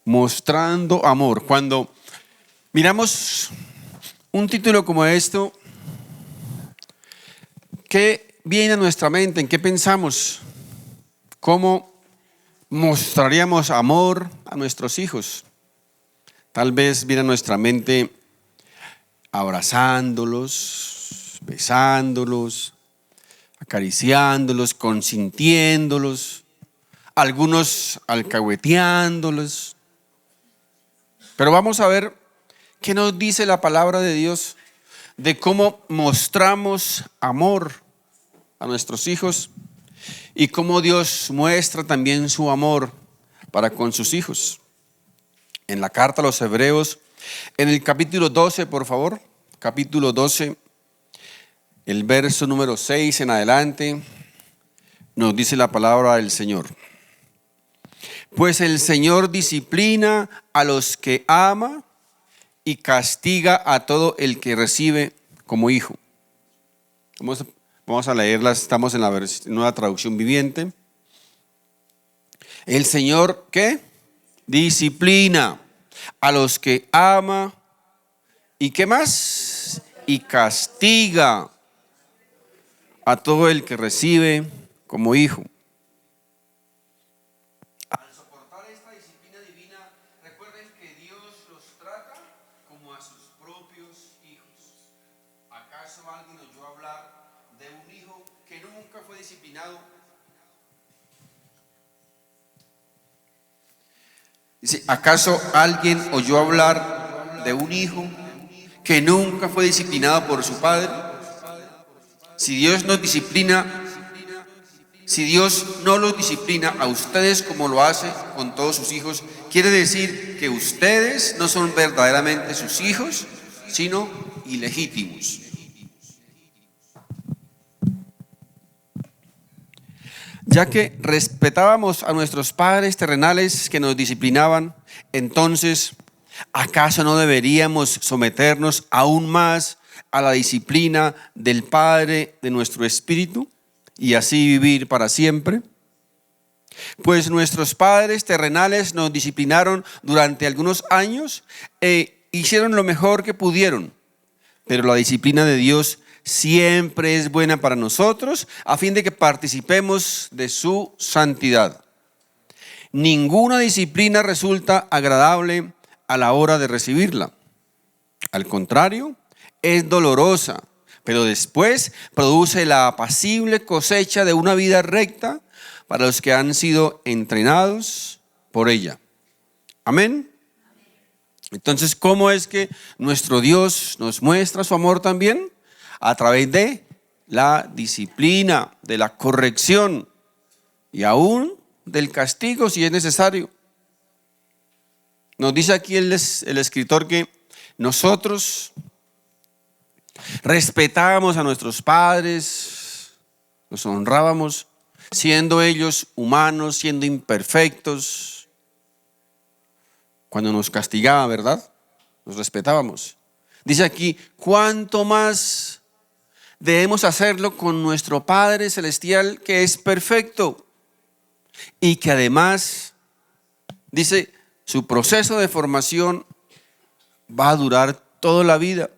Mostrando amor. Cuando miramos un título como esto, ¿qué viene a nuestra mente? ¿En qué pensamos? ¿Cómo mostraríamos amor a nuestros hijos? Tal vez viene a nuestra mente abrazándolos, besándolos, acariciándolos, consintiéndolos, algunos alcahueteándolos. Pero vamos a ver qué nos dice la palabra de Dios de cómo mostramos amor a nuestros hijos y cómo Dios muestra también su amor para con sus hijos. En la carta a los Hebreos, en el capítulo 12, por favor, capítulo 12, el verso número 6 en adelante, nos dice la palabra del Señor. Pues el Señor disciplina a los que ama y castiga a todo el que recibe como hijo. Vamos a leerla, estamos en la nueva traducción viviente. El Señor, ¿qué? Disciplina a los que ama y ¿qué más? Y castiga a todo el que recibe como hijo. Al soportar esta disciplina divina, recuerden que Dios los trata como a sus propios hijos. ¿Acaso alguien oyó hablar de un hijo que nunca fue disciplinado? Dice, ¿acaso alguien oyó hablar de un hijo que nunca fue disciplinado por su padre? Si Dios nos disciplina, si Dios no los disciplina a ustedes como lo hace con todos sus hijos, quiere decir que ustedes no son verdaderamente sus hijos, sino ilegítimos. Ya que respetábamos a nuestros padres terrenales que nos disciplinaban, entonces, ¿acaso no deberíamos someternos aún más a la disciplina del Padre de nuestro espíritu y así vivir para siempre? Pues nuestros padres terrenales nos disciplinaron durante algunos años e hicieron lo mejor que pudieron, pero la disciplina de Dios siempre es buena para nosotros a fin de que participemos de su santidad. Ninguna disciplina resulta agradable a la hora de recibirla. Al contrario, es dolorosa, pero después produce la apacible cosecha de una vida recta para los que han sido entrenados por ella. Amén. Entonces, ¿cómo es que nuestro Dios nos muestra su amor también? A través de la disciplina, de la corrección y aún del castigo si es necesario. Nos dice aquí el escritor que nosotros respetábamos a nuestros padres, los honrábamos, siendo ellos humanos, siendo imperfectos. Cuando nos castigaban, ¿verdad? Los respetábamos. Dice aquí, ¿cuánto más debemos hacerlo con nuestro Padre Celestial que es perfecto? Y que además, dice, su proceso de formación va a durar toda la vida.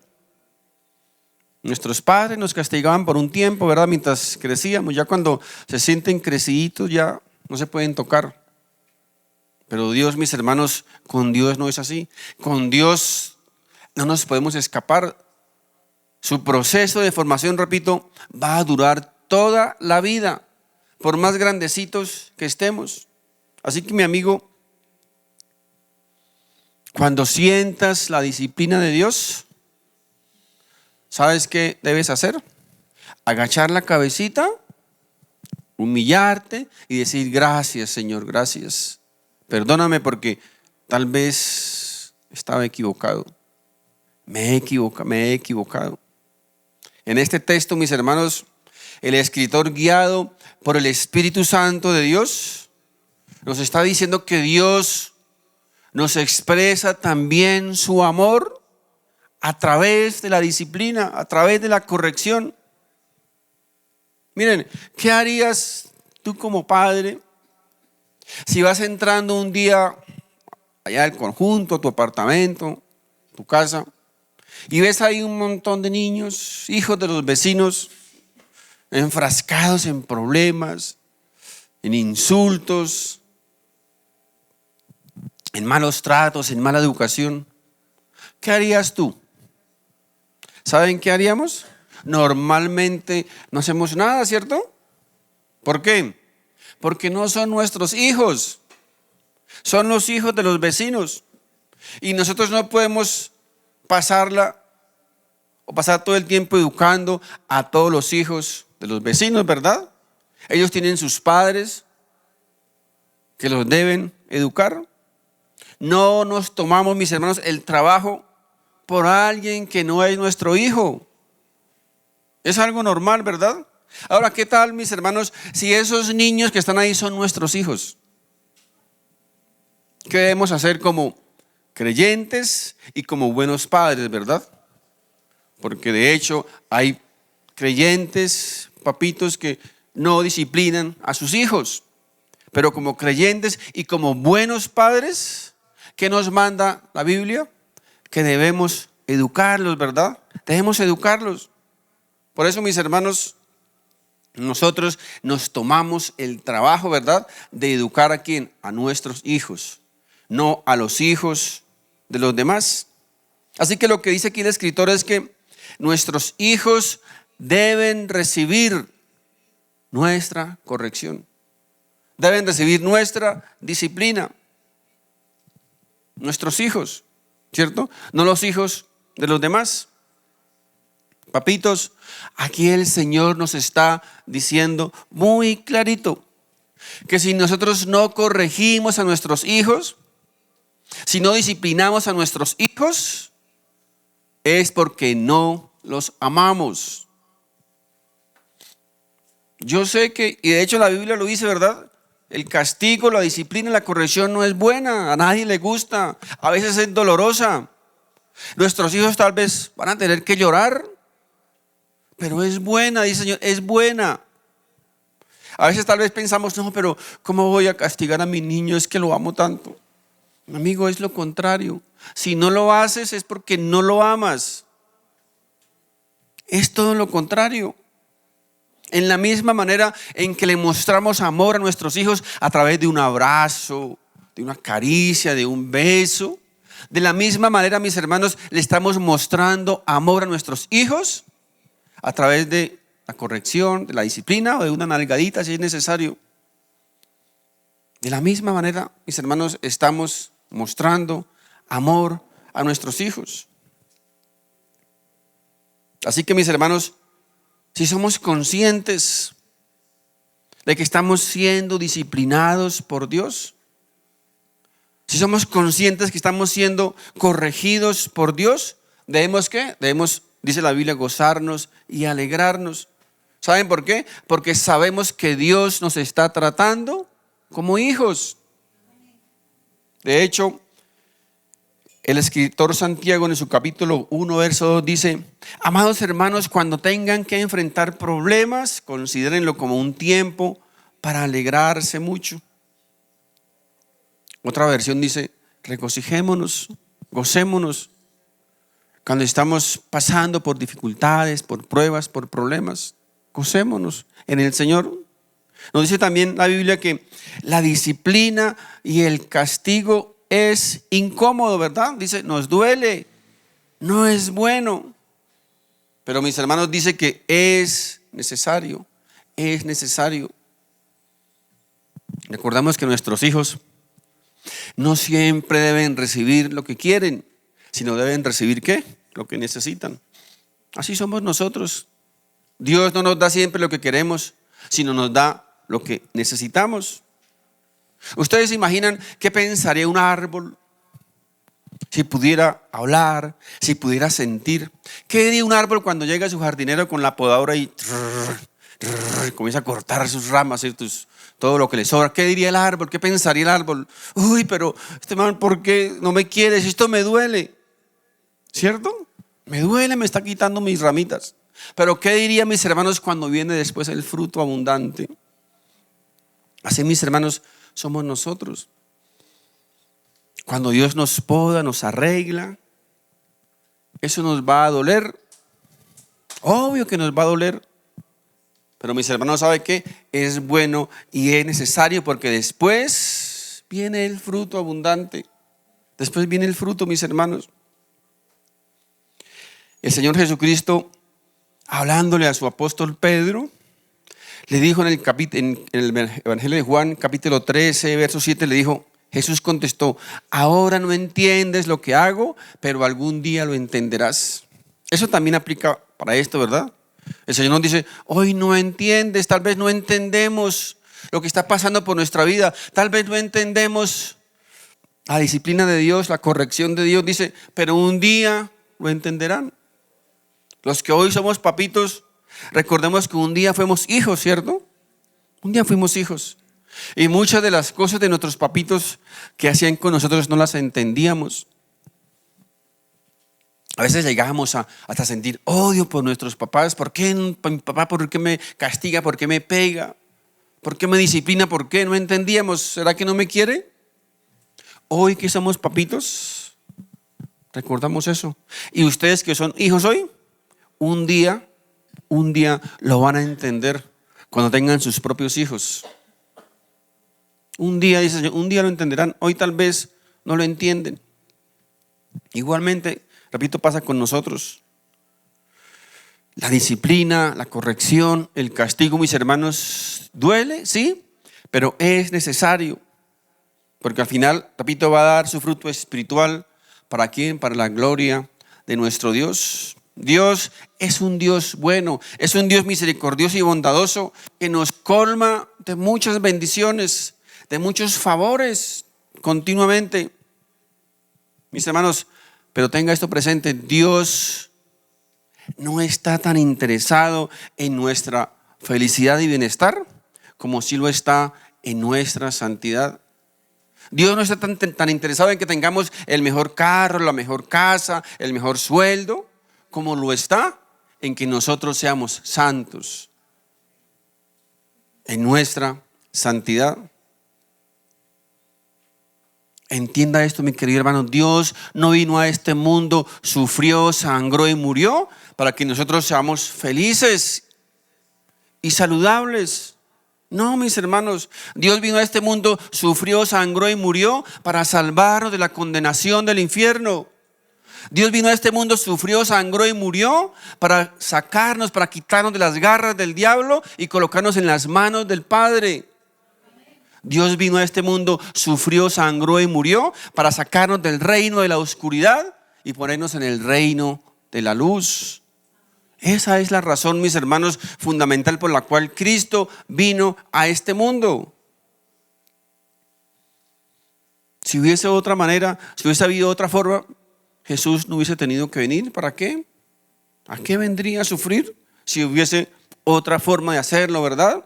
Nuestros padres nos castigaban por un tiempo, ¿verdad? Mientras crecíamos, ya cuando se sienten creciditos ya no se pueden tocar. Pero Dios, mis hermanos, con Dios no es así. Con Dios no nos podemos escapar. Su proceso de formación, repito, va a durar toda la vida, por más grandecitos que estemos. Así que mi amigo, cuando sientas la disciplina de Dios, ¿sabes qué debes hacer? Agachar la cabecita, humillarte y decir gracias, Señor, gracias. Perdóname porque tal vez estaba equivocado. Me he equivocado. En este texto, mis hermanos, el escritor, guiado por el Espíritu Santo de Dios, nos está diciendo que Dios nos expresa también su amor a través de la disciplina, a través de la corrección. Miren, ¿qué harías tú como padre si vas entrando un día allá del conjunto, tu apartamento, tu casa, y ves ahí un montón de niños, hijos de los vecinos, enfrascados en problemas, en insultos, en malos tratos, en mala educación. ¿Qué harías tú? ¿Saben qué haríamos? Normalmente no hacemos nada, ¿cierto? ¿Por qué? Porque no son nuestros hijos, son los hijos de los vecinos. Y nosotros no podemos pasar todo el tiempo educando a todos los hijos de los vecinos, ¿verdad? Ellos tienen sus padres que los deben educar. No nos tomamos, mis hermanos, el trabajo por alguien que no es nuestro hijo. Es algo normal, ¿verdad? Ahora, ¿qué tal, mis hermanos, si esos niños que están ahí son nuestros hijos? ¿Qué debemos hacer como creyentes y como buenos padres, verdad? Porque de hecho hay creyentes, papitos, que no disciplinan a sus hijos. Pero como creyentes y como buenos padres, ¿qué nos manda la Biblia? Que debemos educarlos, ¿verdad? Debemos educarlos. Por eso, mis hermanos, nosotros nos tomamos el trabajo, ¿verdad?, de educar a quién, a nuestros hijos, no a los hijos de los demás. Así que lo que dice aquí el escritor es que nuestros hijos deben recibir nuestra corrección, deben recibir nuestra disciplina. Nuestros hijos, ¿cierto? No los hijos de los demás. Papitos, aquí el Señor nos está diciendo muy clarito que si nosotros no corregimos a nuestros hijos, si no disciplinamos a nuestros hijos, es porque no los amamos. Yo sé que, y de hecho la Biblia lo dice, ¿verdad? El castigo, la disciplina, la corrección no es buena, a nadie le gusta, a veces es dolorosa. Nuestros hijos tal vez van a tener que llorar, pero es buena, dice el Señor, es buena. A veces tal vez pensamos, no, pero ¿cómo voy a castigar a mi niño? Es que lo amo tanto. Amigo, es lo contrario. Si no lo haces es porque no lo amas. Es todo lo contrario. En la misma manera en que le mostramos amor a nuestros hijos a través de un abrazo, de una caricia, de un beso, de la misma manera, mis hermanos, le estamos mostrando amor a nuestros hijos a través de la corrección, de la disciplina o de una nalgadita si es necesario. De la misma manera, mis hermanos, estamos mostrando amor a nuestros hijos. Así que, mis hermanos, si somos conscientes de que estamos siendo disciplinados por Dios, si somos conscientes que estamos siendo corregidos por Dios, debemos ¿qué? Debemos, dice la Biblia, gozarnos y alegrarnos. ¿Saben por qué? Porque sabemos que Dios nos está tratando como hijos. De hecho, el escritor Santiago en su capítulo 1, verso 2 dice: amados hermanos, cuando tengan que enfrentar problemas, considérenlo como un tiempo para alegrarse mucho. Otra versión dice: regocijémonos, gocémonos cuando estamos pasando por dificultades, por pruebas, por problemas. Gocémonos en el Señor. Nos dice también la Biblia que la disciplina y el castigo es incómodo, ¿verdad? Dice, nos duele, no es bueno. Pero mis hermanos, dice que es necesario, es necesario. Recordamos que nuestros hijos no siempre deben recibir lo que quieren, sino deben recibir ¿qué? Lo que necesitan. Así somos nosotros. Dios no nos da siempre lo que queremos, sino nos da lo que necesitamos. Ustedes se imaginan qué pensaría un árbol si pudiera hablar, si pudiera sentir. ¿Qué diría un árbol cuando llega a su jardinero con la podadora y comienza a cortar sus ramas, todo lo que le sobra? ¿Qué diría el árbol? ¿Qué pensaría el árbol? Uy, pero este man, ¿por qué no me quieres? Esto me duele, ¿cierto? Me duele, me está quitando mis ramitas. Pero ¿qué dirían mis hermanos cuando viene después el fruto abundante? Así, mis hermanos, somos nosotros. Cuando Dios nos poda, nos arregla, eso nos va a doler. Obvio que nos va a doler. Pero mis hermanos, ¿saben qué? Es bueno y es necesario, porque después viene el fruto abundante. Después viene el fruto, mis hermanos. El Señor Jesucristo, hablándole a su apóstol Pedro, le dijo en el Evangelio de Juan, capítulo 13, verso 7, le dijo, Jesús contestó, ahora no entiendes lo que hago, pero algún día lo entenderás. Eso también aplica para esto, ¿verdad? El Señor nos dice, hoy no entiendes, tal vez no entendemos lo que está pasando por nuestra vida, tal vez no entendemos la disciplina de Dios, la corrección de Dios. Dice, pero un día lo entenderán. Los que hoy somos papitos, recordemos que un día fuimos hijos, ¿cierto? Un día fuimos hijos. Y muchas de las cosas de nuestros papitos que hacían con nosotros no las entendíamos. A veces llegábamos hasta sentir odio por nuestros papás. ¿Por qué mi papá, por qué me castiga, por qué me pega, por qué me disciplina, por qué? No entendíamos. ¿Será que no me quiere? Hoy que somos papitos, recordamos eso. Y ustedes que son hijos hoy, un día lo van a entender cuando tengan sus propios hijos. Un día, dice el Señor, un día lo entenderán. Hoy tal vez no lo entienden. Igualmente, repito, pasa con nosotros. La disciplina, la corrección, el castigo, mis hermanos, duele, sí, pero es necesario. Porque al final, repito, va a dar su fruto espiritual. ¿Para quién? Para la gloria de nuestro Dios. Dios es un Dios bueno, es un Dios misericordioso y bondadoso que nos colma de muchas bendiciones, de muchos favores continuamente. Mis hermanos, pero tenga esto presente, Dios no está tan interesado en nuestra felicidad y bienestar como sí lo está en nuestra santidad. Dios no está tan interesado en que tengamos el mejor carro, la mejor casa, el mejor sueldo, como lo está en que nosotros seamos santos en nuestra santidad. Entienda esto, mi querido hermano, Dios no vino a este mundo, sufrió, sangró y murió para que nosotros seamos felices y saludables. No, mis hermanos, Dios vino a este mundo, sufrió, sangró y murió para salvarnos de la condenación del infierno. Dios vino a este mundo, sufrió, sangró y murió para sacarnos, para quitarnos de las garras del diablo y colocarnos en las manos del Padre. Dios vino a este mundo, sufrió, sangró y murió para sacarnos del reino de la oscuridad y ponernos en el reino de la luz. Esa es la razón, mis hermanos, fundamental por la cual Cristo vino a este mundo. Si hubiese otra manera, si hubiese habido otra forma, Jesús no hubiese tenido que venir. ¿Para qué? ¿A qué vendría a sufrir si hubiese otra forma de hacerlo, verdad?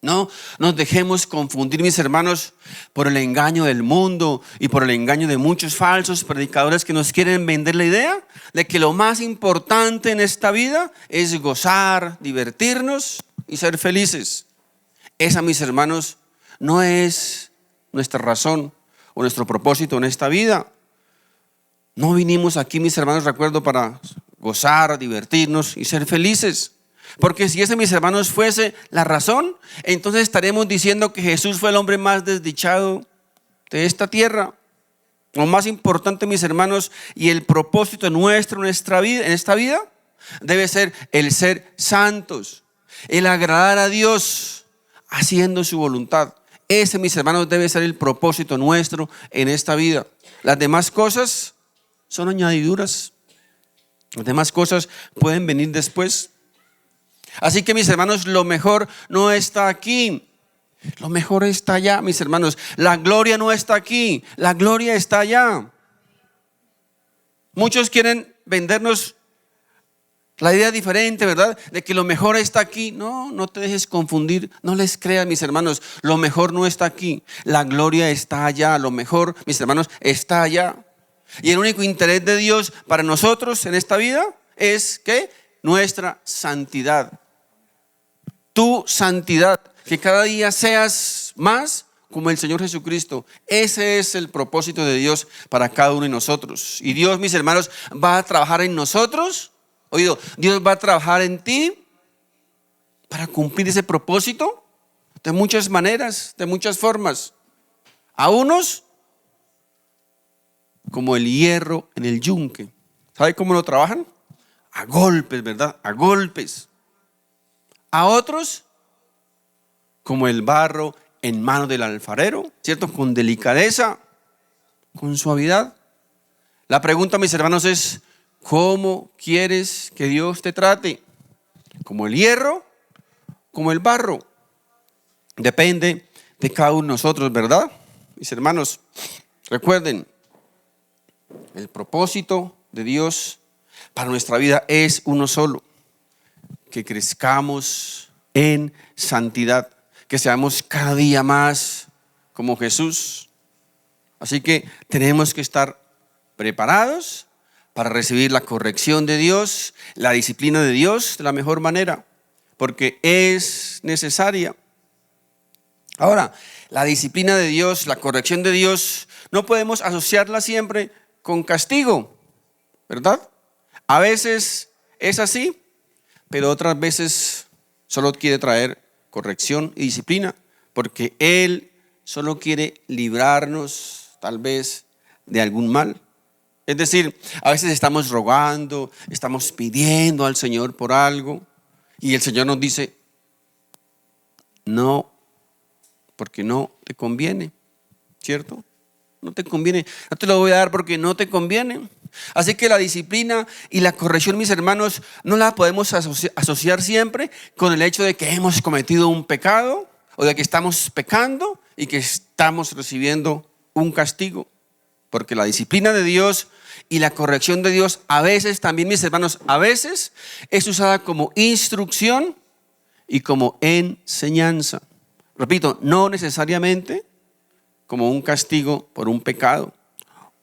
No nos dejemos confundir, mis hermanos, por el engaño del mundo y por el engaño de muchos falsos predicadores que nos quieren vender la idea de que lo más importante en esta vida es gozar, divertirnos y ser felices. Esa, mis hermanos, no es nuestra razón o nuestro propósito en esta vida. No vinimos aquí, mis hermanos, recuerdo, para gozar, divertirnos y ser felices. Porque si ese, mis hermanos, fuese la razón, entonces estaremos diciendo que Jesús fue el hombre más desdichado de esta tierra. Lo más importante, mis hermanos, y el propósito nuestro en esta vida debe ser el ser santos, el agradar a Dios haciendo su voluntad. Ese, mis hermanos, debe ser el propósito nuestro en esta vida. Las demás cosas son añadiduras. Las demás cosas pueden venir después. Así que, mis hermanos, lo mejor no está aquí, lo mejor está allá, mis hermanos. La gloria no está aquí, la gloria está allá. Muchos quieren vendernos la idea diferente, ¿verdad? De que lo mejor está aquí. No, no te dejes confundir, no les creas, mis hermanos. Lo mejor no está aquí, la gloria está allá. Lo mejor, mis hermanos, está allá. Y el único interés de Dios para nosotros en esta vida es que nuestra santidad. Tu santidad, que cada día seas más como el Señor Jesucristo. Ese es el propósito de Dios para cada uno de nosotros. Y Dios, mis hermanos, va a trabajar en nosotros. Oído, Dios va a trabajar en ti para cumplir ese propósito de muchas maneras, de muchas formas. A unos, como el hierro en el yunque. ¿Sabe cómo lo trabajan? A golpes, ¿verdad? A golpes. A otros, como el barro en manos del alfarero, ¿cierto? Con delicadeza, con suavidad. La pregunta, mis hermanos, es: ¿cómo quieres que Dios te trate? ¿Como el hierro? ¿Como el barro? Depende de cada uno de nosotros, ¿verdad? Mis hermanos, recuerden, el propósito de Dios para nuestra vida es uno solo: que crezcamos en santidad, que seamos cada día más como Jesús. Así que tenemos que estar preparados para recibir la corrección de Dios, la disciplina de Dios de la mejor manera, porque es necesaria. Ahora, la disciplina de Dios, la corrección de Dios, no podemos asociarla siempre con castigo, ¿verdad? A veces es así, pero otras veces solo quiere traer corrección y disciplina, porque Él solo quiere librarnos tal vez de algún mal. Es decir, a veces estamos rogando, estamos pidiendo al Señor por algo y el Señor nos dice: no, porque no te conviene, ¿cierto? No te conviene, no te lo voy a dar porque no te conviene. Así que la disciplina y la corrección, mis hermanos, no la podemos asociar siempre con el hecho de que hemos cometido un pecado o de que estamos pecando y que estamos recibiendo un castigo. Porque la disciplina de Dios y la corrección de Dios a veces también, mis hermanos, a veces es usada como instrucción y como enseñanza. Repito, no necesariamente como un castigo por un pecado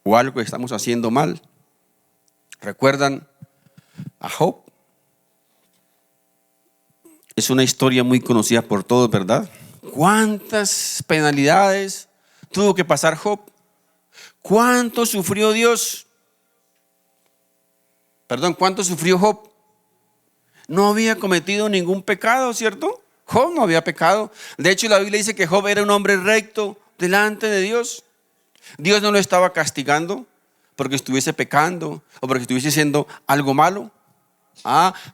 o algo que estamos haciendo mal. ¿Recuerdan a Job? Es una historia muy conocida por todos, ¿verdad? ¿Cuántas penalidades tuvo que pasar Job? ¿Cuánto sufrió Dios? Perdón, ¿cuánto sufrió Job? No había cometido ningún pecado, ¿cierto? Job no había pecado. De hecho, la Biblia dice que Job era un hombre recto delante de Dios. Dios no lo estaba castigando porque estuviese pecando o porque estuviese haciendo algo malo.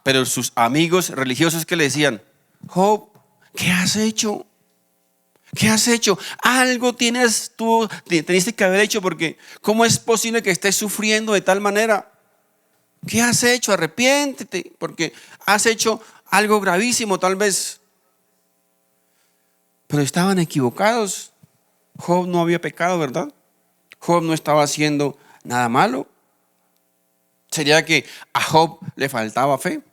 Pero sus amigos religiosos que le decían: Job, ¿qué has hecho? ¿Qué has hecho? Algo teniste que haber hecho, porque ¿cómo es posible que estés sufriendo de tal manera? ¿Qué has hecho? Arrepiéntete, porque has hecho algo gravísimo tal vez. Pero estaban equivocados. Job no había pecado, ¿verdad? Job no estaba haciendo nada malo. ¿Sería que a Job le faltaba fe?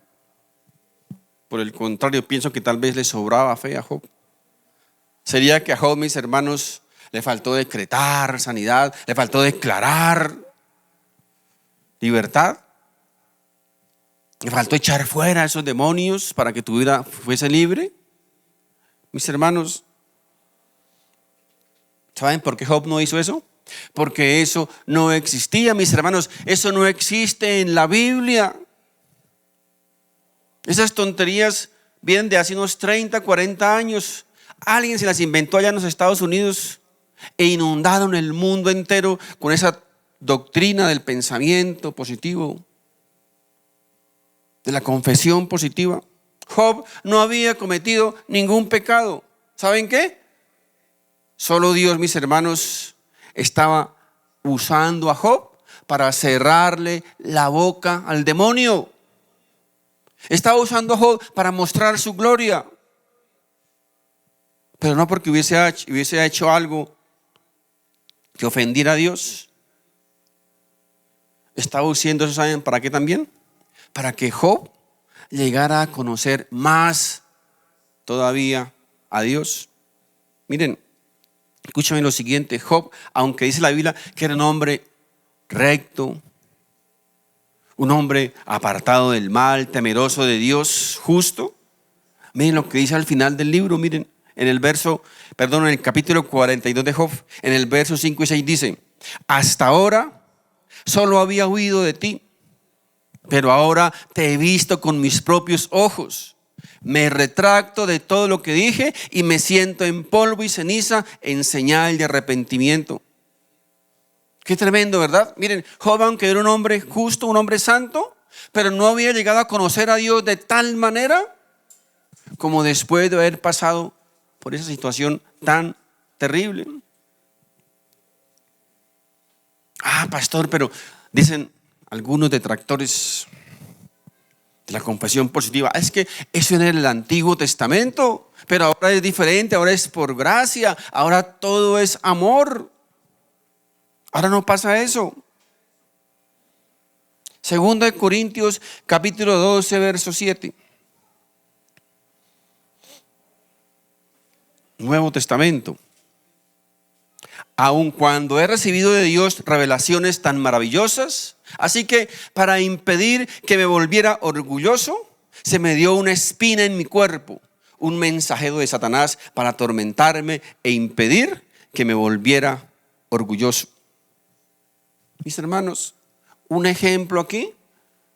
Por el contrario, pienso que tal vez le sobraba fe a Job. ¿Sería que a Job, mis hermanos, le faltó decretar sanidad, le faltó declarar libertad? ¿Le faltó echar fuera a esos demonios para que tu vida fuese libre? Mis hermanos, ¿saben por qué Job no hizo eso? Porque eso no existía, mis hermanos. Eso no existe en la Biblia. Esas tonterías vienen de hace unos 30, 40 años. Alguien se las inventó allá en los Estados Unidos e inundaron el mundo entero con esa doctrina del pensamiento positivo, de la confesión positiva. Job no había cometido ningún pecado. ¿Saben qué? Solo Dios, mis hermanos, estaba usando a Job para cerrarle la boca al demonio. Estaba usando a Job para mostrar su gloria, pero no porque hubiese hecho algo que ofendiera a Dios. Estaba usando eso, ¿saben para qué también? Para que Job llegara a conocer más todavía a Dios. Miren, escúchame lo siguiente. Job, aunque dice la Biblia que era un hombre recto, un hombre apartado del mal, temeroso de Dios, justo, miren lo que dice al final del libro. Miren, en el capítulo 42 de Job, en el verso 5 y 6 dice: hasta ahora solo había huido de ti, pero ahora te he visto con mis propios ojos. Me retracto de todo lo que dije y me siento en polvo y ceniza en señal de arrepentimiento. Qué tremendo, ¿verdad? Miren, Job, aunque era un hombre justo, un hombre santo, pero no había llegado a conocer a Dios de tal manera como después de haber pasado por esa situación tan terrible. Pastor, pero dicen algunos detractores de la confesión positiva, es que eso era en el Antiguo Testamento, pero ahora es diferente, ahora es por gracia, ahora todo es amor. Ahora no pasa eso. Segunda de Corintios capítulo 12 verso 7. Nuevo Testamento. Aun cuando he recibido de Dios revelaciones tan maravillosas, así que para impedir que me volviera orgulloso, se me dio una espina en mi cuerpo, un mensajero de Satanás para atormentarme e impedir que me volviera orgulloso. Mis hermanos, un ejemplo aquí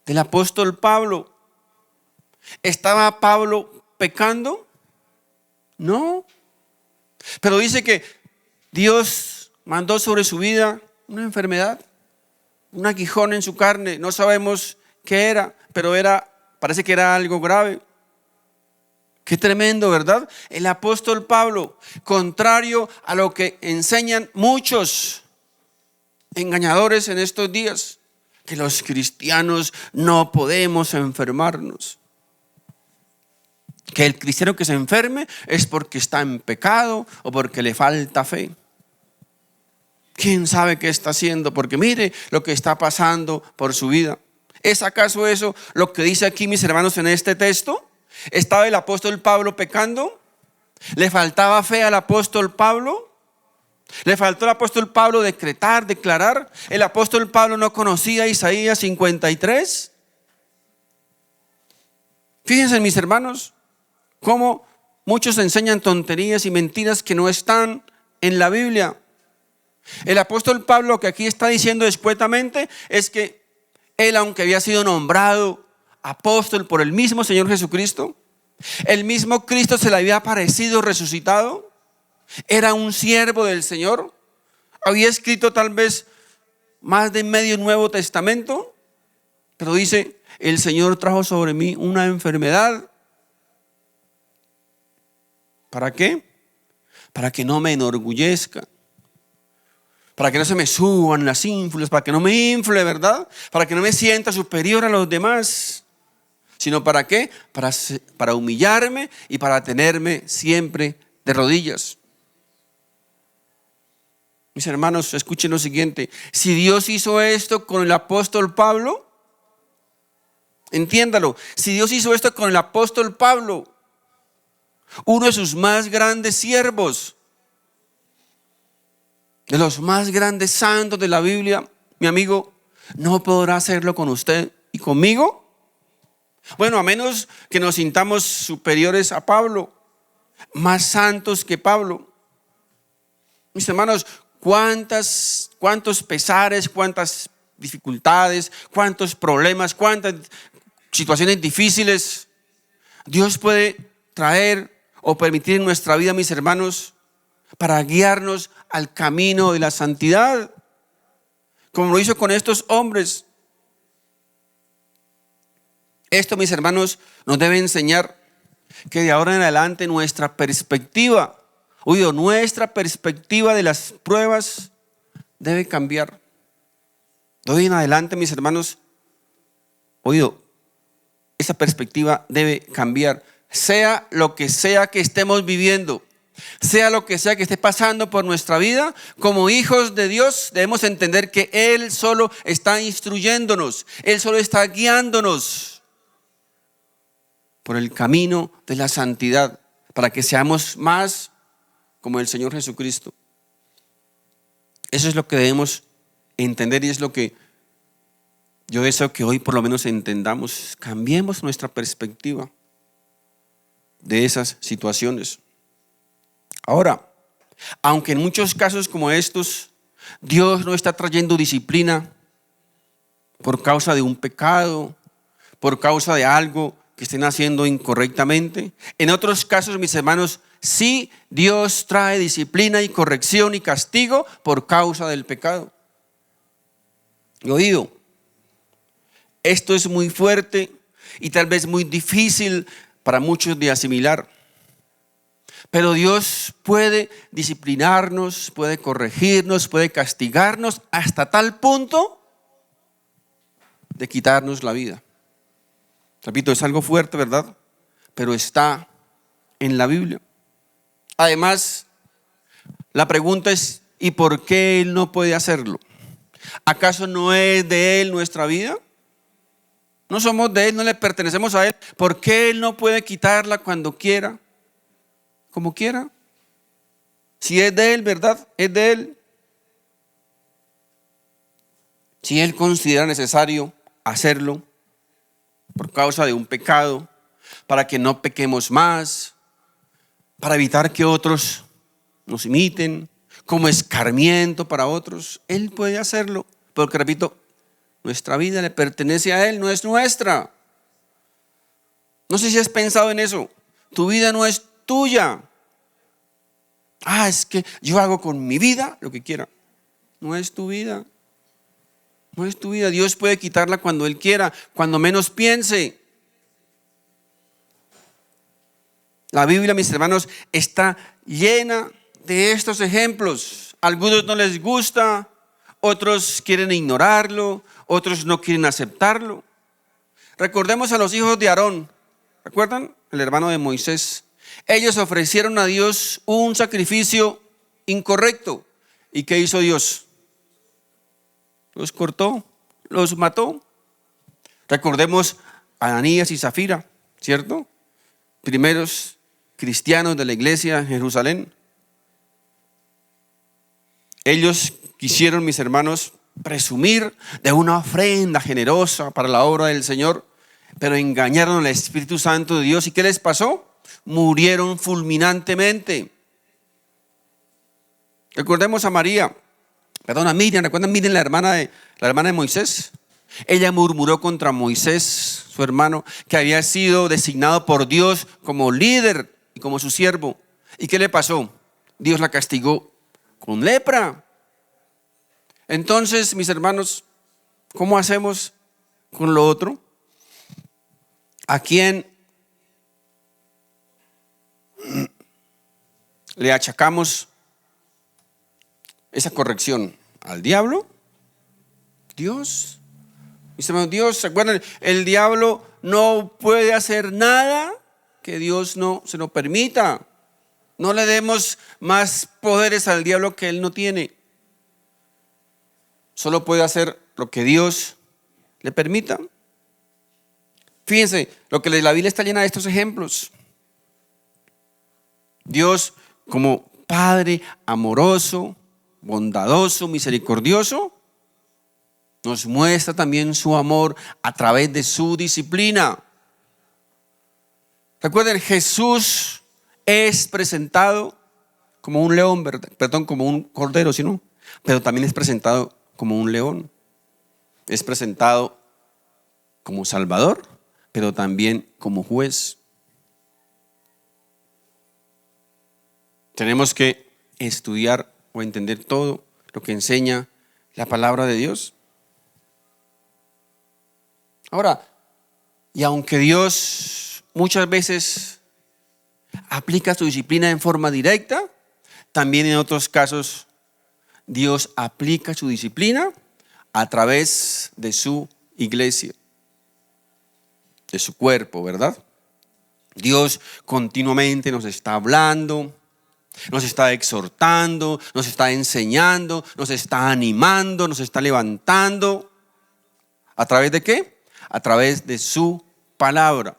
del apóstol Pablo. ¿Estaba Pablo pecando? No. Pero dice que Dios mandó sobre su vida una enfermedad, un aguijón en su carne. No sabemos qué era, pero parece que era algo grave. Qué tremendo, ¿verdad? El apóstol Pablo, contrario a lo que enseñan muchos engañadores en estos días, que los cristianos no podemos enfermarnos, que el cristiano que se enferme es porque está en pecado o porque le falta fe. ¿Quién sabe qué está haciendo? Porque mire lo que está pasando por su vida. ¿Es acaso eso lo que dice aquí, mis hermanos, en este texto? ¿Estaba el apóstol Pablo pecando? ¿Le faltaba fe al apóstol Pablo? ¿Le faltó al apóstol Pablo declarar? ¿El apóstol Pablo no conocía Isaías 53? Fíjense, mis hermanos, cómo muchos enseñan tonterías y mentiras que no están en la Biblia. El apóstol Pablo lo que aquí está diciendo escuetamente es que él, aunque había sido nombrado apóstol por el mismo Señor Jesucristo, el mismo Cristo se le había aparecido resucitado, era un siervo del Señor, había escrito tal vez más de medio Nuevo Testamento, pero dice: el Señor trajo sobre mí una enfermedad. ¿Para qué? Para que no me enorgullezca, para que no se me suban las ínfulas, para que no me infle, ¿verdad? Para que no me sienta superior a los demás, sino ¿para qué? Para humillarme y para tenerme siempre de rodillas. Mis hermanos, escuchen lo siguiente: si Dios hizo esto con el apóstol Pablo, entiéndalo, si Dios hizo esto con el apóstol Pablo, uno de sus más grandes siervos, de los más grandes santos de la Biblia, mi amigo, ¿no podrá hacerlo con usted y conmigo? Bueno, a menos que nos sintamos superiores a Pablo, más santos que Pablo. Mis hermanos, cuántos pesares, cuántas dificultades, cuántos problemas, cuántas situaciones difíciles Dios puede traer o permitir en nuestra vida, mis hermanos, para guiarnos al camino de la santidad, como lo hizo con estos hombres. Esto, mis hermanos, nos debe enseñar que de ahora en adelante nuestra perspectiva de las pruebas debe cambiar. De hoy en adelante, mis hermanos, esa perspectiva debe cambiar. Sea lo que sea que estemos viviendo, sea lo que sea que esté pasando por nuestra vida, como hijos de Dios debemos entender que Él solo está instruyéndonos, Él solo está guiándonos por el camino de la santidad, para que seamos más como el Señor Jesucristo. Eso es lo que debemos entender y es lo que yo deseo que hoy por lo menos entendamos. Cambiemos nuestra perspectiva de esas situaciones. Ahora, aunque en muchos casos como estos, Dios no está trayendo disciplina por causa de un pecado, por causa de algo que estén haciendo incorrectamente. En otros casos, mis hermanos, sí, Dios trae disciplina y corrección y castigo por causa del pecado. Y oído, esto es muy fuerte y tal vez muy difícil para muchos de asimilar. Pero Dios puede disciplinarnos, puede corregirnos, puede castigarnos hasta tal punto de quitarnos la vida. Repito, es algo fuerte, ¿verdad? Pero está en la Biblia. Además, la pregunta es, ¿y por qué Él no puede hacerlo? ¿Acaso no es de Él nuestra vida? No somos de Él, no le pertenecemos a Él. ¿Por qué Él no puede quitarla cuando quiera? Como quiera. Si es de Él, ¿verdad? Es de Él. Si Él considera necesario hacerlo por causa de un pecado, para que no pequemos más, para evitar que otros nos imiten, como escarmiento para otros, Él puede hacerlo. Porque repito, nuestra vida le pertenece a Él, no es nuestra. No sé si has pensado en eso. Tu vida no es tuya. Es que yo hago con mi vida lo que quiera. No es tu vida. No es tu vida. Dios puede quitarla cuando Él quiera, cuando menos piense. La Biblia, mis hermanos, está llena de estos ejemplos. Algunos no les gusta, otros quieren ignorarlo, otros no quieren aceptarlo. Recordemos a los hijos de Aarón. ¿Recuerdan? El hermano de Moisés. Ellos ofrecieron a Dios un sacrificio incorrecto. ¿Y qué hizo Dios? Los cortó, los mató. Recordemos a Ananías y Zafira, ¿cierto? Primeros cristianos de la iglesia en Jerusalén. Ellos quisieron, mis hermanos, presumir de una ofrenda generosa para la obra del Señor, pero engañaron al Espíritu Santo de Dios. ¿Y qué les pasó? Murieron fulminantemente. Recordemos a Miriam, ¿recuerdan Miriam, la hermana de Moisés? Ella murmuró contra Moisés, su hermano, que había sido designado por Dios como líder y como su siervo. ¿Y qué le pasó? Dios la castigó con lepra. Entonces, mis hermanos, ¿cómo hacemos con lo otro? ¿A quién le achacamos esa corrección? ¿Al diablo? ¿Dios? Mis hermanos, Dios, ¿se acuerdan? El diablo no puede hacer nada que Dios no se lo permita. No le demos más poderes al diablo que él no tiene. Solo puede hacer lo que Dios le permita. Fíjense, la Biblia está llena de estos ejemplos. Dios, como Padre amoroso, bondadoso, misericordioso, nos muestra también su amor a través de su disciplina. Recuerden, Jesús es presentado como un león, como un cordero, ¿sí no? Pero también es presentado como un león. Es presentado como Salvador, pero también como juez. Tenemos que estudiar o entender todo lo que enseña la palabra de Dios. Ahora, y aunque Dios muchas veces aplica su disciplina en forma directa, también en otros casos Dios aplica su disciplina a través de su iglesia, de su cuerpo, ¿verdad? Dios continuamente nos está hablando, nos está exhortando, nos está enseñando, nos está animando, nos está levantando. ¿A través de qué? A través de su palabra.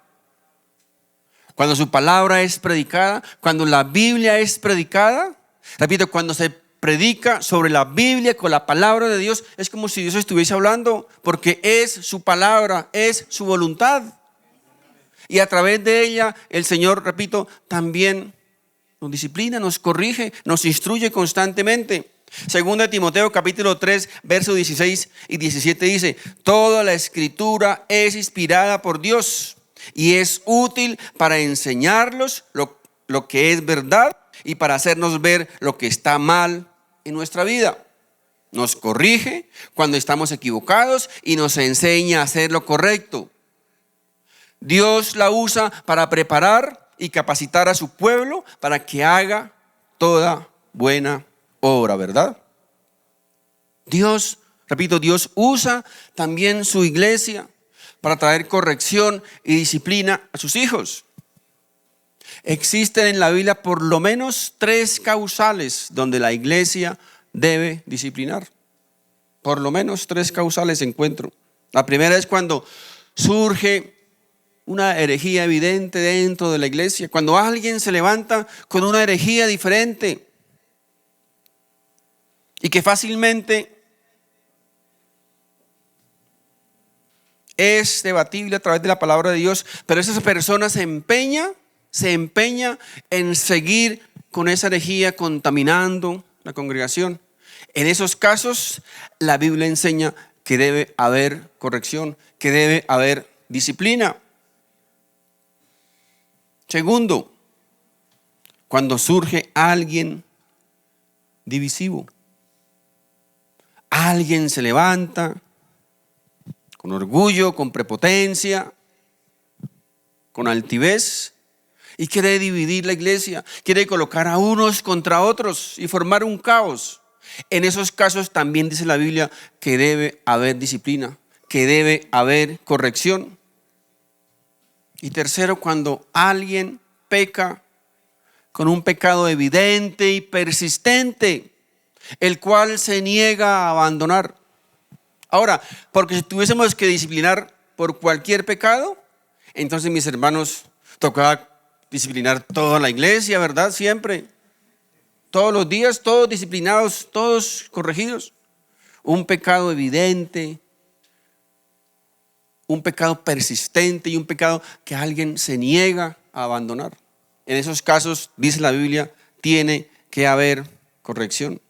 Cuando su palabra es predicada, cuando la Biblia es predicada, repito, cuando se predica sobre la Biblia con la palabra de Dios, es como si Dios estuviese hablando, porque es su palabra, es su voluntad. Y a través de ella, el Señor, repito, también nos disciplina, nos corrige, nos instruye constantemente. Segunda de Timoteo capítulo 3, versos 16 y 17 dice: toda la escritura es inspirada por Dios y es útil para enseñarlos lo que es verdad y para hacernos ver lo que está mal en nuestra vida. Nos corrige cuando estamos equivocados y nos enseña a hacer lo correcto. Dios la usa para preparar y capacitar a su pueblo para que haga toda buena obra, ¿verdad? Dios, repito, Dios usa también su iglesia para traer corrección y disciplina a sus hijos. Existen en la Biblia por lo menos 3 causales donde la iglesia debe disciplinar. Por lo menos 3 causales encuentro. La primera es cuando surge una herejía evidente dentro de la iglesia, cuando alguien se levanta con una herejía diferente y que fácilmente es debatible a través de la palabra de Dios, pero esa persona se empeña en seguir con esa herejía contaminando la congregación. En esos casos, la Biblia enseña que debe haber corrección, que debe haber disciplina. Segundo, cuando surge alguien divisivo. Alguien se levanta con orgullo, con prepotencia, con altivez y quiere dividir la iglesia, quiere colocar a unos contra otros y formar un caos. En esos casos también dice la Biblia que debe haber disciplina, que debe haber corrección. Y tercero, cuando alguien peca con un pecado evidente y persistente, el cual se niega a abandonar. Ahora, porque si tuviésemos que disciplinar por cualquier pecado, entonces, mis hermanos, tocaba disciplinar toda la iglesia, ¿verdad? Siempre, todos los días, todos disciplinados, todos corregidos. Un pecado evidente, un pecado persistente y un pecado que alguien se niega a abandonar. En esos casos, dice la Biblia, tiene que haber corrección.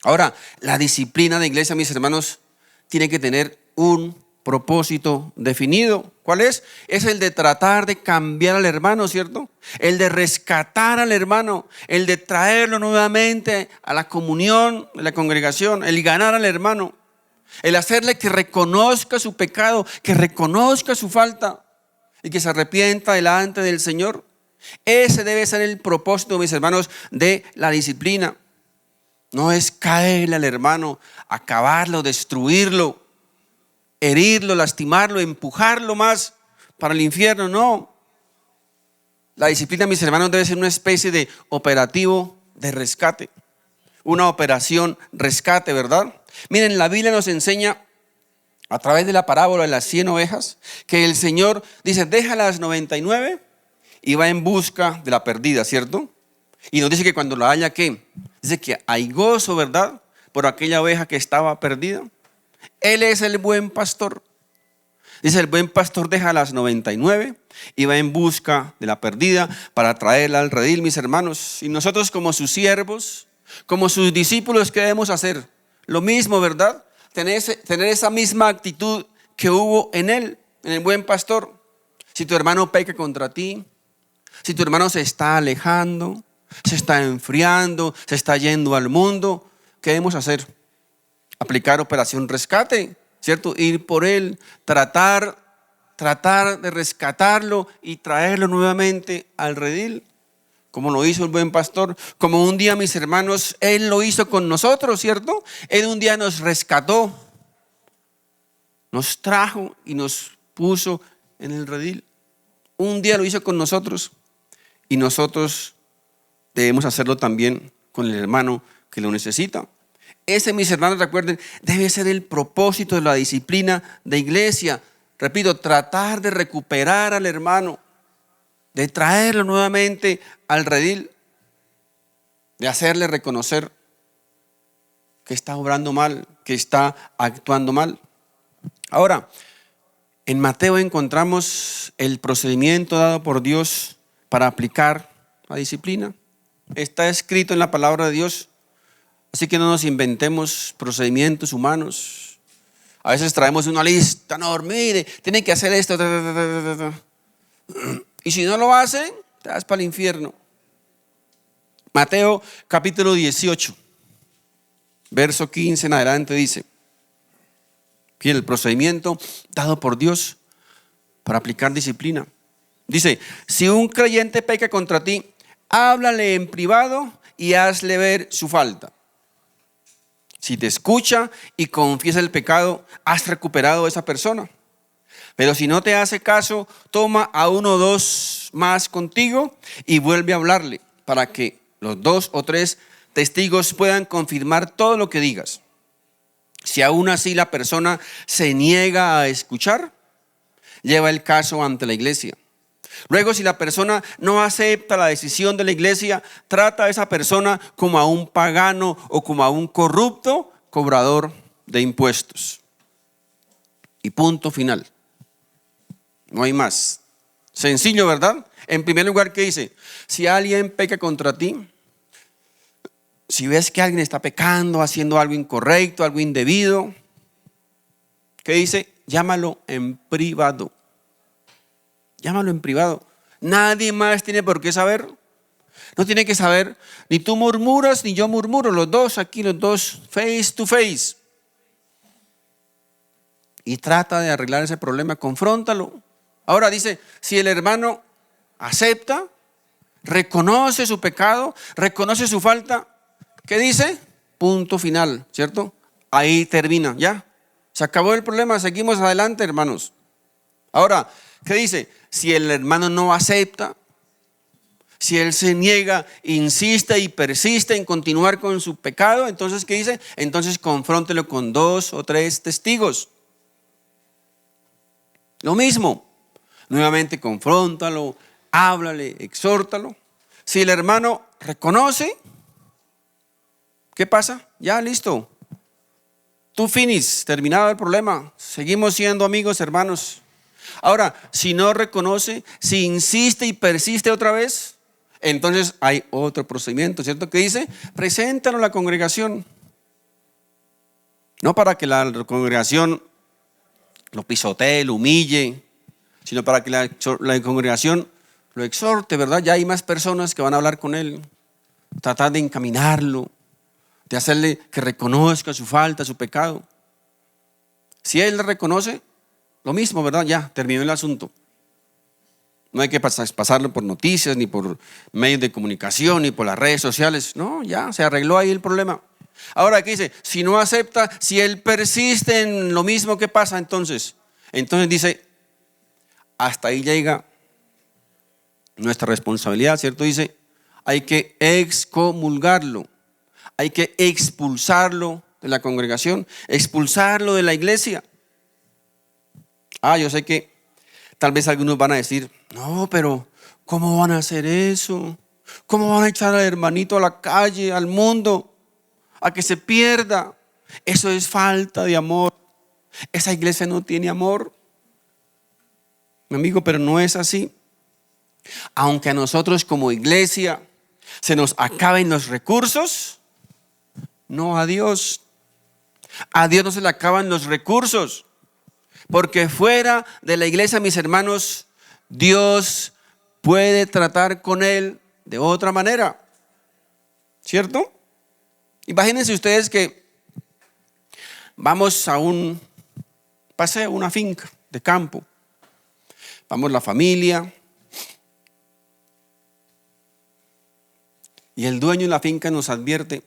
Ahora, la disciplina de iglesia, mis hermanos, tiene que tener un propósito definido. ¿Cuál es? Es el de tratar de cambiar al hermano, ¿cierto? El de rescatar al hermano, el de traerlo nuevamente a la comunión de la congregación, el ganar al hermano. El hacerle que reconozca su pecado, que reconozca su falta y que se arrepienta delante del Señor. Ese debe ser el propósito, mis hermanos, de la disciplina. No es caerle al hermano, acabarlo, destruirlo, herirlo, lastimarlo, empujarlo más para el infierno. No. La disciplina, mis hermanos, debe ser una especie de operativo de rescate. Una operación rescate, ¿verdad? Miren, la Biblia nos enseña a través de la parábola de las 100 ovejas que el Señor dice: deja las 99 y va en busca de la perdida, ¿cierto? Y nos dice que cuando la haya, ¿qué? Dice que hay gozo, ¿verdad? Por aquella oveja que estaba perdida. Él es el buen pastor. Dice: el buen pastor deja las 99 y va en busca de la perdida para traerla al redil, mis hermanos. Y nosotros, como sus siervos, como sus discípulos, ¿qué debemos hacer? Lo mismo, ¿verdad? Tener esa misma actitud que hubo en él, en el buen pastor. Si tu hermano peca contra ti, si tu hermano se está alejando, se está enfriando, se está yendo al mundo, ¿qué debemos hacer? Aplicar operación rescate, ¿cierto? Ir por él, tratar de rescatarlo y traerlo nuevamente al redil, como lo hizo el buen pastor, como un día, mis hermanos, él lo hizo con nosotros, ¿cierto? Él un día nos rescató, nos trajo y nos puso en el redil. Un día lo hizo con nosotros y nosotros debemos hacerlo también con el hermano que lo necesita. Ese, mis hermanos, recuerden, debe ser el propósito de la disciplina de iglesia. Repito, tratar de recuperar al hermano, de traerlo nuevamente al redil, de hacerle reconocer que está obrando mal, que está actuando mal. Ahora, en Mateo encontramos el procedimiento dado por Dios para aplicar la disciplina. está escrito en la palabra de Dios. Así que no nos inventemos procedimientos humanos. A veces traemos una lista, no, mire, tiene que hacer esto. Y si no lo hacen, te vas para el infierno. Mateo capítulo 18, verso 15 en adelante dice, que el procedimiento dado por Dios para aplicar disciplina. Dice, si un creyente peca contra ti, háblale en privado y hazle ver su falta. Si te escucha y confiesa el pecado, has recuperado a esa persona. Pero si no te hace caso, toma a uno o dos más contigo y vuelve a hablarle, para que los 2 o 3 testigos puedan confirmar todo lo que digas. Si aún así la persona se niega a escuchar, lleva el caso ante la iglesia. Luego, si la persona no acepta la decisión de la iglesia, trata a esa persona como a un pagano o como a un corrupto cobrador de impuestos. Y punto final. No hay más. Sencillo, ¿verdad? En primer lugar, ¿qué dice? Si alguien peca contra ti, si ves que alguien está pecando, haciendo algo incorrecto, algo indebido, ¿qué dice? Llámalo en privado. Llámalo en privado. Nadie más tiene por qué saber. No tiene que saber, ni tú murmuras, ni yo murmuro. Los dos aquí, los dos, face to face. Y trata de arreglar ese problema, confróntalo. Ahora dice, si el hermano acepta, reconoce su pecado, reconoce su falta, ¿qué dice? Punto final, ¿cierto? Ahí termina, ya. Se acabó el problema, seguimos adelante, hermanos. Ahora, ¿qué dice? Si el hermano no acepta, si él se niega, insiste y persiste en continuar con su pecado, entonces, ¿qué dice? Entonces confróntelo con 2 o 3 testigos. Lo mismo. Nuevamente confróntalo, háblale, exhórtalo. Si el hermano reconoce, ¿qué pasa? Ya, listo. Tú finish, terminado el problema. Seguimos siendo amigos, hermanos. Ahora, si no reconoce, si insiste y persiste otra vez, entonces hay otro procedimiento, ¿cierto? ¿Qué dice? Preséntalo a la congregación. No para que la congregación lo pisotee, lo humille, sino para que la congregación lo exhorte, ¿verdad? Ya hay más personas que van a hablar con él, tratar de encaminarlo, de hacerle que reconozca su falta, su pecado. Si él le reconoce, lo mismo, ¿verdad? Ya, terminó el asunto. No hay que pasarlo por noticias, ni por medios de comunicación, ni por las redes sociales. No, ya, se arregló ahí el problema. Ahora, ¿qué dice? Si no acepta, si él persiste en lo mismo, ¿qué pasa entonces? Entonces dice, hasta ahí llega nuestra responsabilidad, ¿cierto? Dice, hay que excomulgarlo, hay que expulsarlo de la congregación, expulsarlo de la iglesia. Yo sé que tal vez algunos van a decir, no, pero ¿cómo van a hacer eso? ¿Cómo van a echar al hermanito a la calle, al mundo, a que se pierda? Eso es falta de amor. Esa iglesia no tiene amor. Mi amigo, pero no es así. Aunque a nosotros como iglesia se nos acaben los recursos, no a Dios. A Dios no se le acaban los recursos. Porque fuera de la iglesia, mis hermanos, Dios puede tratar con él de otra manera. ¿Cierto? Imagínense ustedes que vamos a un paseo, una finca de campo. Vamos la familia. Y el dueño de la finca nos advierte,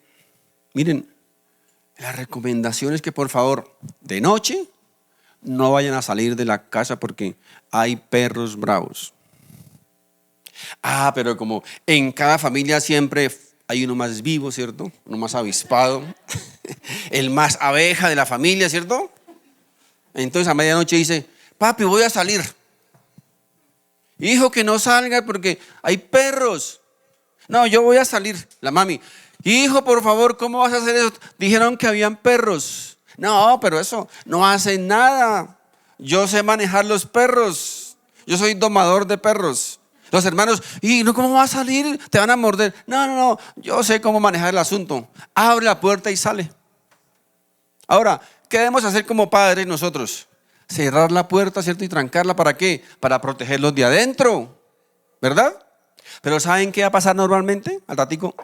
miren, la recomendación es que por favor, de noche, no vayan a salir de la casa porque hay perros bravos. Pero como en cada familia siempre hay uno más vivo, ¿cierto? Uno más avispado, el más abeja de la familia, ¿cierto? Entonces a medianoche dice, papi, voy a salir. Hijo, que no salga porque hay perros. No, yo voy a salir. La mami, hijo, por favor, ¿cómo vas a hacer eso? Dijeron que habían perros. No, pero eso no hace nada. Yo sé manejar los perros. Yo soy domador de perros. Los hermanos, ¿y no cómo va a salir? Te van a morder. No, no, no, yo sé cómo manejar el asunto. Abre la puerta y sale. Ahora, ¿qué debemos hacer como padres nosotros? Cerrar la puerta, ¿cierto? Y trancarla, ¿para qué? Para protegerlos de adentro, ¿verdad? Pero ¿saben qué va a pasar normalmente? Al ratico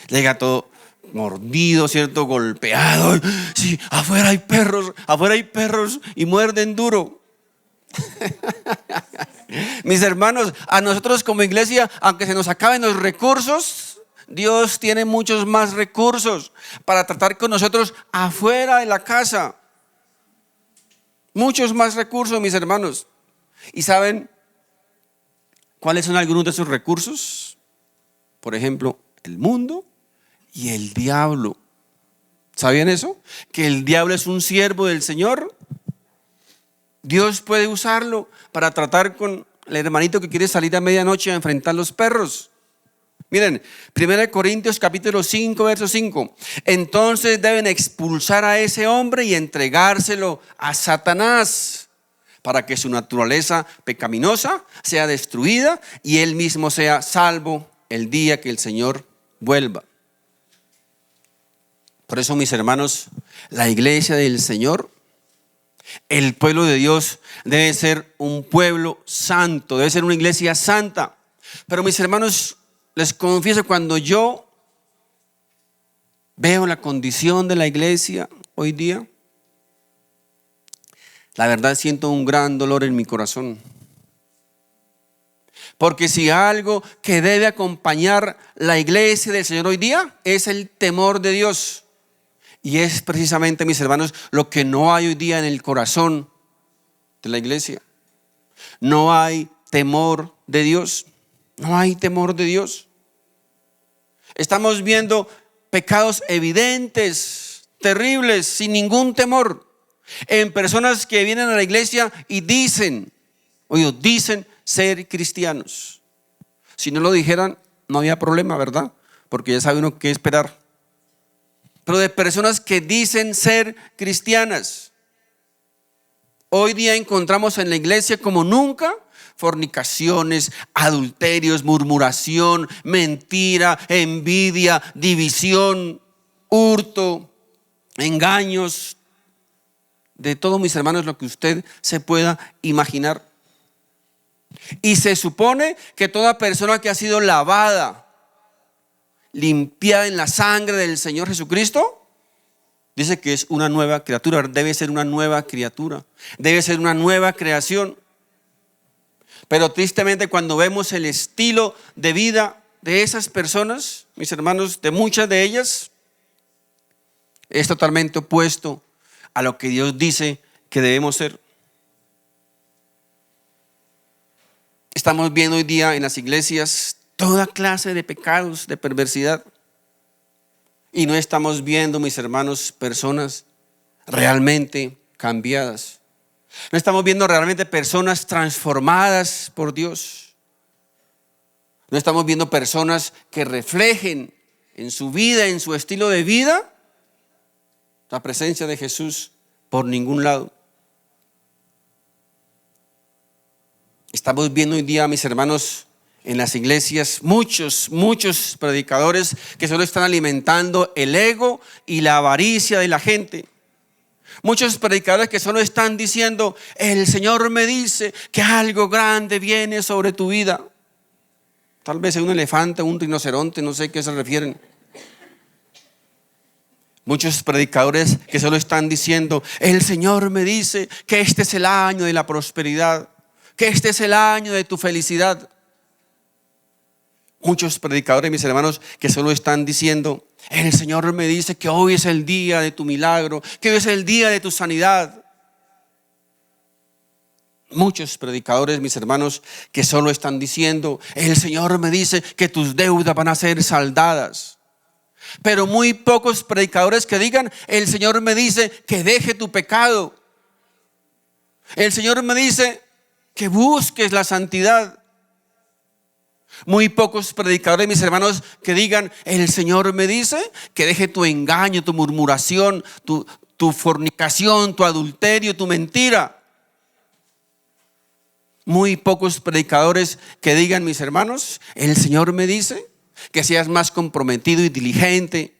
llega todo mordido, ¿cierto? Golpeado. Sí, afuera hay perros y muerden duro. Mis hermanos, a nosotros como iglesia, aunque se nos acaben los recursos, Dios tiene muchos más recursos para tratar con nosotros afuera de la casa. Muchos más recursos, mis hermanos. ¿Y saben cuáles son algunos de esos recursos? Por ejemplo, el mundo y el diablo. ¿Sabían eso? Que el diablo es un siervo del Señor. Dios puede usarlo para tratar con el hermanito que quiere salir a medianoche a enfrentar los perros. Miren, 1 Corintios capítulo 5, verso 5. Entonces deben expulsar a ese hombre y entregárselo a Satanás, para que su naturaleza pecaminosa sea destruida y él mismo sea salvo el día que el Señor vuelva. Por eso, mis hermanos, la iglesia del Señor, el pueblo de Dios, debe ser un pueblo santo, debe ser una iglesia santa. Pero mis hermanos, les confieso, cuando yo veo la condición de la iglesia hoy día, la verdad siento un gran dolor en mi corazón. Porque si algo que debe acompañar la iglesia del Señor hoy día es el temor de Dios. Y es precisamente, mis hermanos, lo que no hay hoy día en el corazón de la iglesia. No hay temor de Dios. No hay temor de Dios. Estamos viendo pecados evidentes, terribles, sin ningún temor, en personas que vienen a la iglesia y dicen ser cristianos. Si no lo dijeran, no había problema, ¿verdad? Porque ya sabe uno qué esperar. Pero de personas que dicen ser cristianas, hoy día encontramos en la iglesia como nunca fornicaciones, adulterios, murmuración, mentira, envidia, división, hurto, engaños, de todo, mis hermanos, lo que usted se pueda imaginar. Y se supone que toda persona que ha sido lavada, limpiada en la sangre del Señor Jesucristo, dice que es una nueva criatura, debe ser una nueva criatura, debe ser una nueva creación. Pero tristemente, cuando vemos el estilo de vida de esas personas, mis hermanos, de muchas de ellas, es totalmente opuesto a lo que Dios dice que debemos ser. Estamos viendo hoy día en las iglesias toda clase de pecados, de perversidad. Y no estamos viendo, mis hermanos, personas realmente cambiadas. No estamos viendo realmente personas transformadas por Dios. No estamos viendo personas que reflejen en su vida, en su estilo de vida, la presencia de Jesús por ningún lado. Estamos viendo hoy día, mis hermanos, en las iglesias muchos predicadores que solo están alimentando el ego y la avaricia de la gente. Muchos predicadores que solo están diciendo: el Señor me dice que algo grande viene sobre tu vida. Tal vez es un elefante, un rinoceronte, no sé a qué se refieren. Muchos predicadores que solo están diciendo: el Señor me dice que este es el año de la prosperidad, que este es el año de tu felicidad. Muchos predicadores, mis hermanos, que solo están diciendo: el Señor me dice que hoy es el día de tu milagro, que hoy es el día de tu sanidad. Muchos predicadores, mis hermanos, que solo están diciendo: el Señor me dice que tus deudas van a ser saldadas. Pero muy pocos predicadores que digan: el Señor me dice que deje tu pecado. El Señor me dice que busques la santidad. Muy pocos predicadores, mis hermanos, que digan: el Señor me dice que deje tu engaño, tu murmuración, tu fornicación, tu adulterio, tu mentira. Muy pocos predicadores que digan, mis hermanos, el Señor me dice que seas más comprometido y diligente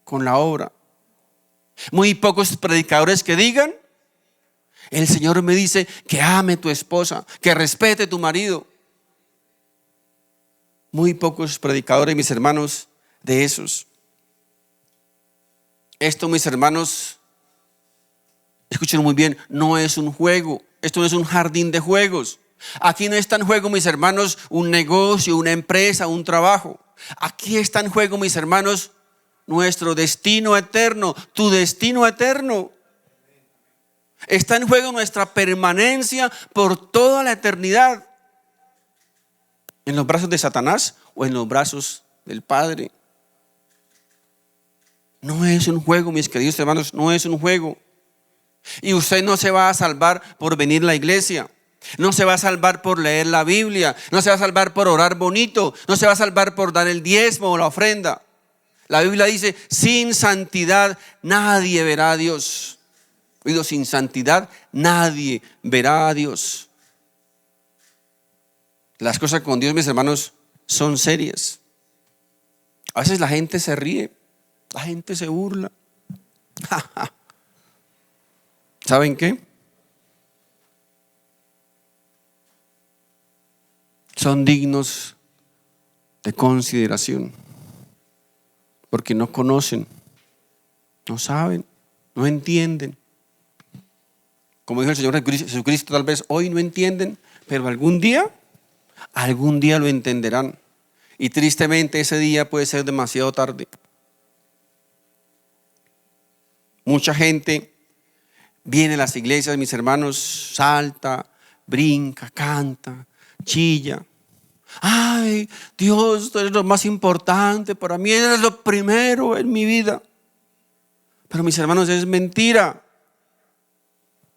con la obra. Muy pocos predicadores que digan, el Señor me dice que ame tu esposa, que respete tu marido. Muy pocos predicadores, mis hermanos, de esos. Esto, mis hermanos, escuchen muy bien, no es un juego. Esto no es un jardín de juegos. Aquí no está en juego, mis hermanos, un negocio, una empresa, un trabajo. Aquí está en juego, mis hermanos, nuestro destino eterno, tu destino eterno. Está en juego nuestra permanencia por toda la eternidad. ¿En los brazos de Satanás o en los brazos del Padre? No es un juego, mis queridos hermanos, no es un juego. Y usted no se va a salvar por venir a la iglesia. No se va a salvar por leer la Biblia. No se va a salvar por orar bonito. No se va a salvar por dar el diezmo o la ofrenda. La Biblia dice, sin santidad nadie verá a Dios. Oído, sin santidad nadie verá a Dios. Las cosas con Dios, mis hermanos, son serias. A veces la gente se ríe, la gente se burla. ¿Saben qué? Son dignos de consideración, porque no conocen, no saben, no entienden. Como dijo el Señor Jesucristo, tal vez hoy no entienden, pero algún día lo entenderán. Y tristemente ese día puede ser demasiado tarde. Mucha gente viene a las iglesias, mis hermanos, salta, brinca, canta, chilla. Ay, Dios, tú eres lo más importante para mí, eres lo primero en mi vida. Pero mis hermanos, es mentira.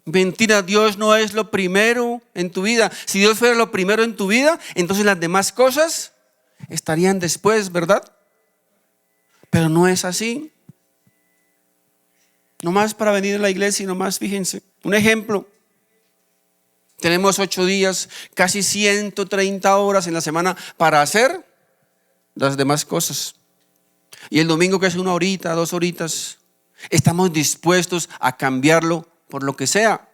Mentira, Dios no es lo primero en tu vida. Si Dios fuera lo primero en tu vida, entonces las demás cosas estarían después, ¿verdad? Pero no es así. Nomás para venir a la iglesia y nomás, fíjense, un ejemplo. Tenemos 8 días, casi 130 horas en la semana para hacer las demás cosas. Y el domingo, que es 1 horita, 2 horitas, estamos dispuestos a cambiarlo por lo que sea.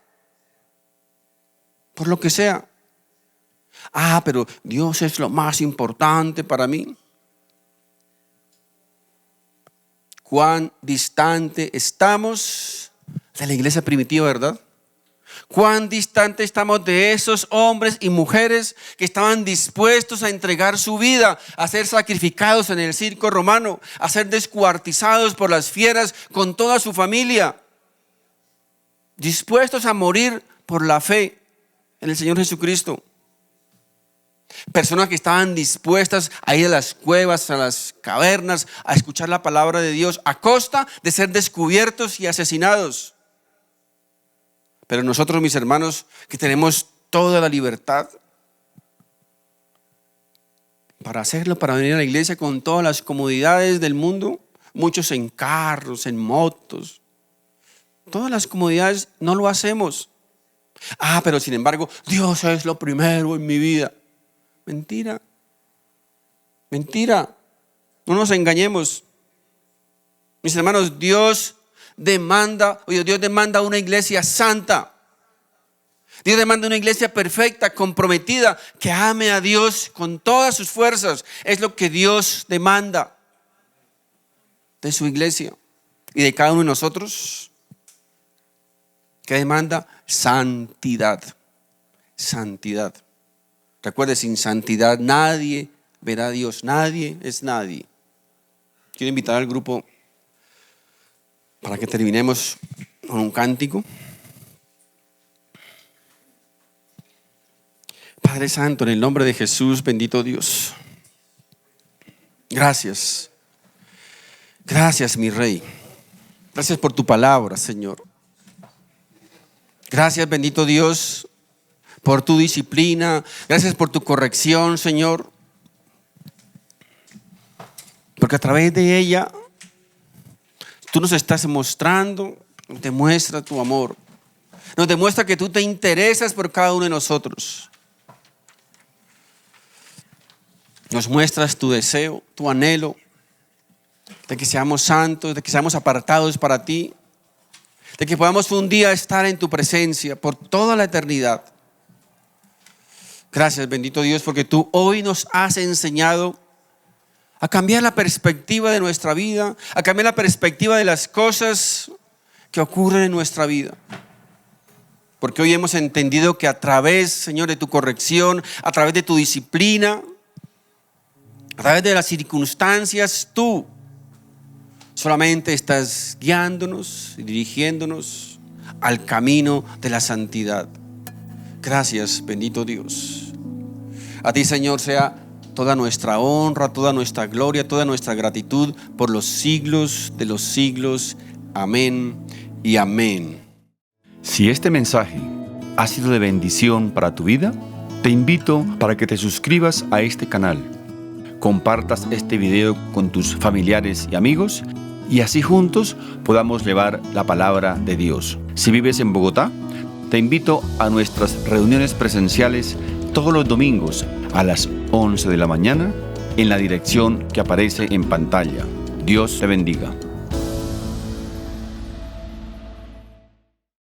Por lo que sea. Ah, pero Dios es lo más importante para mí. Cuán distante estamos de la iglesia primitiva, ¿verdad? Cuán distante estamos de esos hombres y mujeres que estaban dispuestos a entregar su vida, a ser sacrificados en el circo romano, a ser descuartizados por las fieras con toda su familia, dispuestos a morir por la fe en el Señor Jesucristo. Personas que estaban dispuestas a ir a las cuevas, a las cavernas, a escuchar la palabra de Dios a costa de ser descubiertos y asesinados. Pero nosotros, mis hermanos, que tenemos toda la libertad para hacerlo, para venir a la iglesia con todas las comodidades del mundo, muchos en carros, en motos, todas las comodidades, no lo hacemos. Ah, pero sin embargo, Dios es lo primero en mi vida. Mentira, mentira, no nos engañemos. Mis hermanos, Dios demanda una iglesia santa. Dios demanda una iglesia perfecta, comprometida, que ame a Dios con todas sus fuerzas. Es lo que Dios demanda de su iglesia y de cada uno de nosotros. ¿Qué demanda? Santidad. Santidad. Recuerde, sin santidad nadie verá a Dios. Nadie es nadie. Quiero invitar al grupo para que terminemos con un cántico. Padre Santo, en el nombre de Jesús, bendito Dios. Gracias. Gracias, mi Rey. Gracias por tu palabra, Señor. Gracias, bendito Dios, por tu disciplina. Gracias por tu corrección, Señor. Porque a través de ella tú nos estás mostrando, nos demuestra tu amor. Nos demuestra que tú te interesas por cada uno de nosotros. Nos muestras tu deseo, tu anhelo de que seamos santos, de que seamos apartados para ti, de que podamos un día estar en tu presencia por toda la eternidad. Gracias, bendito Dios, porque tú hoy nos has enseñado a cambiar la perspectiva de nuestra vida, a cambiar la perspectiva de las cosas que ocurren en nuestra vida. Porque hoy hemos entendido que a través, Señor, de tu corrección, a través de tu disciplina, a través de las circunstancias, tú solamente estás guiándonos y dirigiéndonos al camino de la santidad. Gracias, bendito Dios. A ti, Señor, sea toda nuestra honra, toda nuestra gloria, toda nuestra gratitud por los siglos de los siglos. Amén y amén. Si este mensaje ha sido de bendición para tu vida, te invito para que te suscribas a este canal, compartas este video con tus familiares y amigos y así juntos podamos llevar la palabra de Dios. Si vives en Bogotá, te invito a nuestras reuniones presenciales todos los domingos a las 11 de la mañana en la dirección que aparece en pantalla. Dios te bendiga.